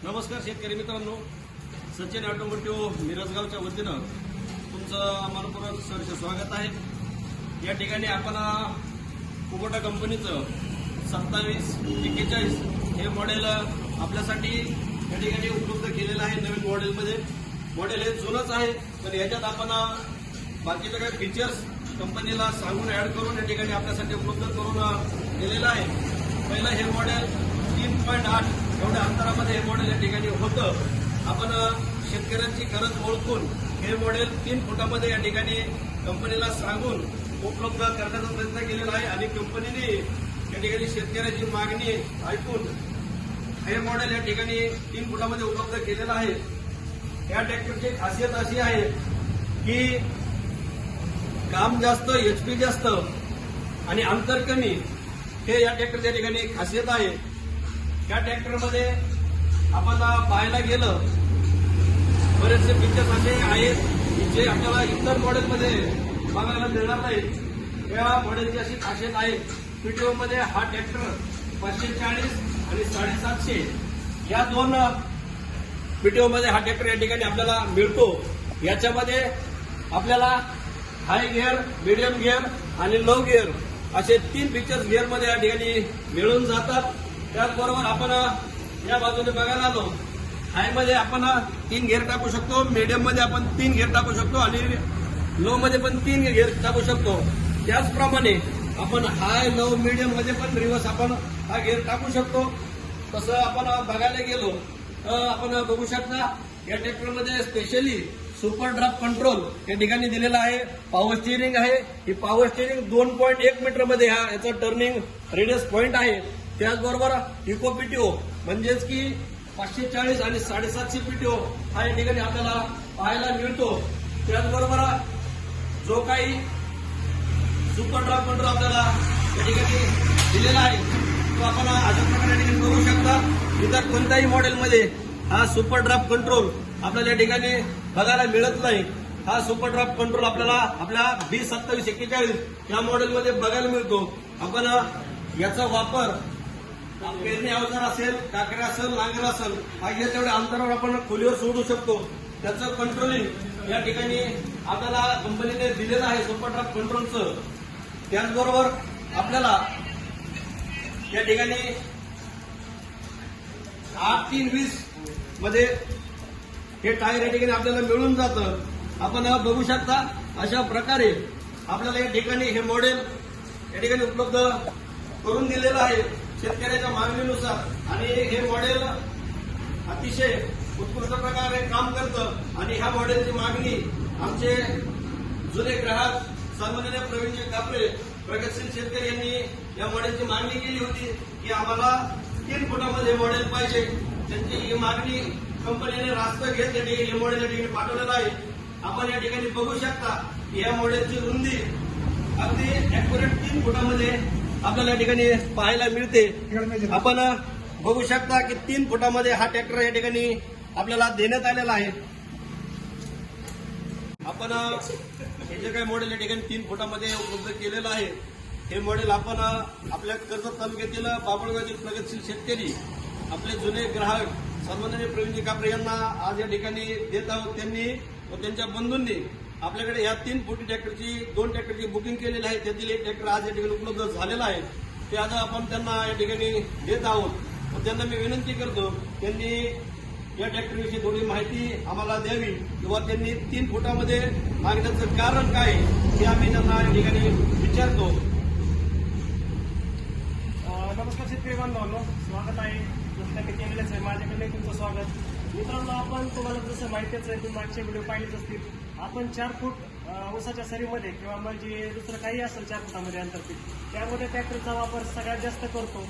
नमस्कार शेतकरी मित्रांनो, सचिन ऑटोमोटिव्ह मिरजगावच्या वतीनं तुमचं मनपूर्वक सहर्ष स्वागत आहे। या ठिकाणी आपण कुबोटा कंपनीचं 2741 हे मॉडेल आपल्यासाठी या ठिकाणी उपलब्ध केलेलं आहे। नवीन मॉडेलमध्ये मॉडेल हे जुनंच आहे, पण याच्यात आपण बाकीचे काही फीचर्स कंपनीला सांगून ऍड करून या ठिकाणी आपल्यासाठी उपलब्ध करून दिलेलं आहे। पहिलं हे मॉडेल 3.8 एवढ्या अंतरामध्ये हे मॉडेल या ठिकाणी होतं। आपण शेतकऱ्यांची गरज ओळखून हे मॉडेल 3 फुटामध्ये या ठिकाणी कंपनीला सांगून उपलब्ध करण्याचा प्रयत्न केलेला आहे आणि कंपनीने या ठिकाणी शेतकऱ्याची मागणी ऐकून हे मॉडेल या ठिकाणी 3 फुटामध्ये उपलब्ध केलेलं आहे। या ट्रॅक्टरची खासियत अशी आहे की काम जास्त, एचपी जास्त आणि अंतर कमी, हे या ट्रॅक्टरच्या ठिकाणी खासियत आहे। या ट्रॅक्टरमध्ये आपण पाहायला गेलं बरेचसे फीचर्स असे आहेत जे आपल्याला इतर मॉडेलमध्ये बघायला मिळणार नाही। या मॉडेलची अशी खासियत आहे, पीटीओमध्ये हा ट्रॅक्टर 540 आणि 750 या दोन पीटीओमध्ये हा ट्रॅक्टर या ठिकाणी आपल्याला मिळतो। याच्यामध्ये आपल्याला हाय गिअर, मीडियम गिअर आणि लो गिअर असे 3 फीचर्स गिअरमध्ये या ठिकाणी मिळून जातात। त्याचबरोबर आपण या बाजूने बघायला आलो, हायमध्ये आपण 3 गिअर टाकू शकतो, मीडियममध्ये आपण 3 गिअर टाकू शकतो आणि लो मध्ये पण 3 गिअर टाकू शकतो। त्याचप्रमाणे आपण हाय, लो, मीडियम मध्ये पण रिव्हर्स आपण हा गिअर टाकू शकतो। तसं आपण बघायला गेलो तर आपण बघू शकता या ट्रॅक्टरमध्ये स्पेशली सुपर ड्राफ्ट कंट्रोल या ठिकाणी दिलेला आहे। पॉवर स्टिअरिंग आहे, ही पॉवर स्टिअरिंग 2.1 मीटरमध्ये याचा टर्निंग रेडियस पॉइंट आहे। त्याचबरोबर इको पीटीओ म्हणजेच की 540 आणि 750 पीटीओ हा या ठिकाणी आपल्याला पाहायला मिळतो। त्याचबरोबर जो काही सुपर ड्राफ्ट कंट्रोल आपल्याला या ठिकाणी दिलेला आहे तो आपण अशा प्रकारे या ठिकाणी बघू शकता। इतर कोणत्याही मॉडेलमध्ये हा सुपर ड्राफ्ट कंट्रोल आपल्याला या ठिकाणी बघायला मिळत नाही। हा सुपर ड्राफ्ट कंट्रोल आपल्याला आपल्या B2741 या मॉडेलमध्ये बघायला मिळतो। आपण याचा वापर पेरणी अवजार असेल, काकड्या असेल, नांगर असेल, पाहिजे तेवढ्या अंतरावर आपण खोलीवर सोडू शकतो। त्याचं कंट्रोलिंग या ठिकाणी आपल्याला कंपनीने दिलेलं आहे सुपर ड्राफ्ट कंट्रोलचं। त्याचबरोबर आपल्याला या ठिकाणी 8-3-20 मध्ये हे टायर या ठिकाणी आपल्याला मिळून जातं। आपण बघू शकता अशा प्रकारे आपल्याला या ठिकाणी हे मॉडेल या ठिकाणी उपलब्ध करून दिलेलं आहे शेतकऱ्याच्या मागणीनुसार। आणि हे मॉडेल अतिशय उत्कृष्ट प्रकारे काम करतं आणि ह्या मॉडेलची मागणी आमचे जुने ग्राहक सन्माननीय प्रवीणजी कापरे प्रगतशील शेतकरी यांनी या मॉडेलची मागणी केली होती की आम्हाला 3 फुटामध्ये मॉडेल पाहिजे। त्यांची ही मागणी कंपनीने रास्त घेत हे मॉडेल या ठिकाणी पाठवलेलं आहे। आपण या ठिकाणी बघू शकता की या मॉडेलची रुंदी अगदी अॅक्युरेट 3 फुटामध्ये आपल्याला या ठिकाणी पाहायला मिळते। आपण बघू शकता की 3 फुटामध्ये हा ट्रॅक्टर या ठिकाणी आपल्याला देण्यात आलेला आहे। आपण हे जे काही मॉडेल या ठिकाणी 3 फुटामध्ये उपलब्ध केलेलं आहे हे मॉडेल आपण आपल्या कर्जत तालुक्यातील बाबळगावतील प्रगतशील शेतकरी आपले जुने ग्राहक सन्माननीय प्रवीणजी कापरे यांना आज या ठिकाणी देत आहोत। त्यांनी व त्यांच्या बंधूंनी आपल्याकडे या 3 फुटी ट्रॅक्टरची 2 ट्रॅक्टरची बुकिंग केलेली आहे। त्यातील एक ट्रॅक्टर आज या ठिकाणी उपलब्ध झालेला आहे, ते आज आपण त्यांना या ठिकाणी देत आहोत। व त्यांना मी विनंती करतो त्यांनी या ट्रॅक्टरविषयी थोडी माहिती आम्हाला द्यावी किंवा त्यांनी 3 फुटामध्ये मागण्याचं कारण काय हे आम्ही त्यांना या ठिकाणी विचारतो। नमस्कार शेतकरी बांधवांनो, स्वागत आहे तुमच्या चॅनलच आहे, माझ्याकडे तुमचं स्वागत। मित्रांनो, आपण तुम्हाला जसं माहितीच आहे, तुम्ही मागचे व्हिडिओ पाहिलेच असतील, आपण 4 फूट ऊसाच्या सरीमध्ये किंवा म्हणजे दुसरं काही असेल 4 फुटामध्ये अंतरपीठ, त्यामध्ये ट्रॅक्टरचा वापर सगळ्यात जास्त करतो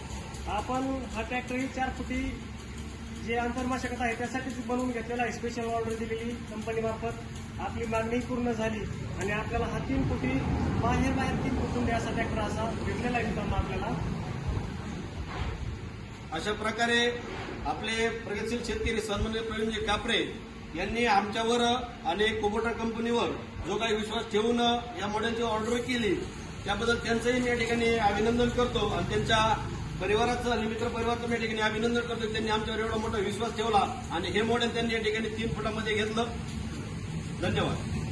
आपण। हा ट्रॅक्टर ही 4 फुटी जे अंतर्मशागत आहे त्यासाठीच बनवून घेतलेला आहे। स्पेशल ऑर्डर दिलेली कंपनीमार्फत आपली मागणी पूर्ण झाली आणि आपल्याला हा 3 फुटी बाहेर 3 फुटून असा ट्रॅक्टर असा भेटलेला आहे मित्रांनो आपल्याला। अशा प्रकारे आपले प्रगतशील शेतकरी सन्माननीय प्रवीणजी कापरे यांनी आमच्यावर आणि कुबोटा कंपनीवर जो काही विश्वास ठेवून या मॉडेलची ऑर्डर केली त्याबद्दल त्यांचंही मी या ठिकाणी अभिनंदन करतो आणि त्यांच्या परिवाराचं आणि मित्र परिवाराचं मी या ठिकाणी अभिनंदन करतो. त्यांनी आमच्यावर एवढा मोठा विश्वास ठेवला आणि हे मॉडेल त्यांनी या ठिकाणी 3 फुटामध्ये घेतलं. धन्यवाद.